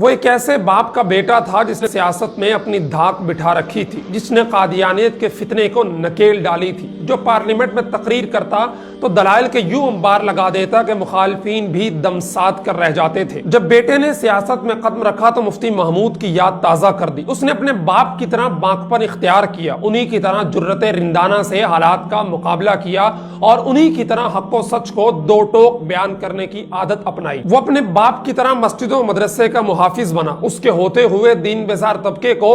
وہ ایک ایسے باپ کا بیٹا تھا جس نے سیاست میں اپنی دھاک بٹھا رکھی تھی، جس نے قادیانیت کے فتنے کو نکیل ڈالی تھی، جو پارلیمنٹ میں تقریر کرتا تو دلائل کے یوں انبار لگا دیتا کہ مخالفین بھی دم ساد کر رہ جاتے تھے۔ جب بیٹے نے سیاست میں قدم رکھا تو مفتی محمود کی یاد تازہ کر دی۔ اس نے اپنے باپ کی طرح بانکپن اختیار کیا، انہی کی طرح جرت رندانہ سے حالات کا مقابلہ کیا اور انہی کی طرح حق و سچ کو دو ٹوک بیان کرنے کی عادت اپنائی۔ وہ اپنے باپ کی طرح مسجد و مدرسے کا محافظ بنا، اس کے ہوتے ہوئے دین بیزار طبقے کو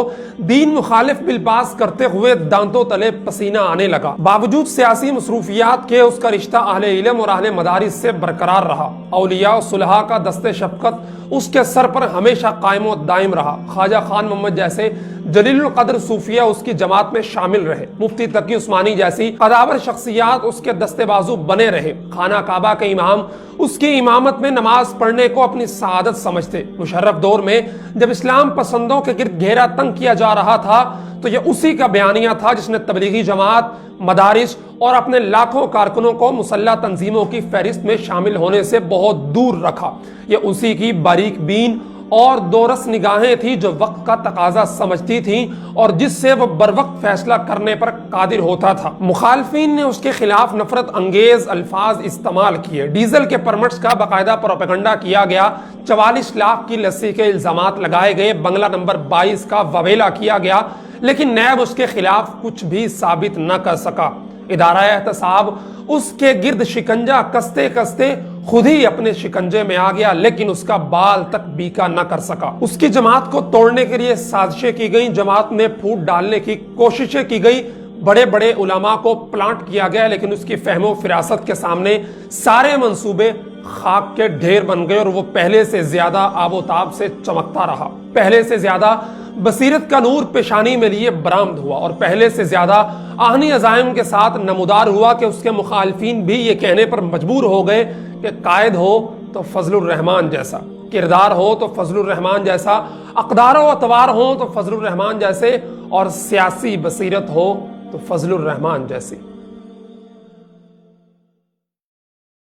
دین مخالف بل پاس کرتے ہوئے دانتوں تلے پسینہ آنے لگا۔ باوجود سیاسی مصروفیات کے اس کا رشتہ اہل علم اور اہل مدارس سے برقرار رہا۔ اولیاء و صلحاء کا دست شفقت اس کے سر پر ہمیشہ قائم و دائم رہا۔ خواجہ خان محمد جیسے جلیل القدر صوفیہ اس کی جماعت میں شامل رہے۔ مفتی تقی عثمانی جیسی قداور شخصیات اس کے دستے بازو بنے رہے۔ خانہ کعبہ کے امام اس کی امامت میں نماز پڑھنے کو اپنی سعادت سمجھتے۔ مشرف دور میں جب اسلام پسندوں کے گرد گھیرا تنگ کیا جا رہا تھا تو یہ اسی کا بیانیہ تھا جس نے تبلیغی جماعت، مدارس اور اپنے لاکھوں کارکنوں کو مسلح تنظیموں کی فہرست میں شامل ہونے سے بہت دور رکھا۔ یہ اسی کی باریک بین اور دورس نگاہیں تھی جو وقت کا تقاضا سمجھتی تھیں اور جس سے وہ بروقت فیصلہ کرنے پر قادر ہوتا تھا۔ مخالفین نے اس کے خلاف نفرت انگیز الفاظ استعمال کیے، ڈیزل کے پرمٹس کا باقاعدہ پروپیگنڈا کیا گیا، 44 لاکھ کی لسی کے الزامات لگائے گئے، بنگلہ نمبر 22 کا وویلا کیا گیا، لیکن نیب اس کے خلاف کچھ بھی ثابت نہ کر سکا۔ ادارہ احتساب اس کے گرد شکنجہ کستے کستے خود ہی اپنے شکنجے میں آ گیا، لیکن اس کا بال تک بیکا نہ کر سکا۔ اس کی جماعت کو توڑنے کے لیے سازشیں کی گئیں، جماعت میں پھوٹ ڈالنے کی کوششیں کی گئی، بڑے بڑے علماء کو پلانٹ کیا گیا، لیکن اس کی فہم و فراست کے سامنے سارے منصوبے خاک کے ڈھیر بن گئے اور وہ پہلے سے زیادہ آب و تاب سے چمکتا رہا، پہلے سے زیادہ بصیرت کا نور پیشانی میں لیے برآمد ہوا اور پہلے سے زیادہ آہنی عزائم کے ساتھ نمودار ہوا کہ اس کے مخالفین بھی یہ کہنے پر مجبور ہو گئے کہ قائد ہو تو فضل الرحمان جیسا، کردار ہو تو فضل الرحمان جیسا، اقدار و اطوار ہو تو فضل الرحمان جیسے، اور سیاسی بصیرت ہو تو فضل الرحمان جیسی۔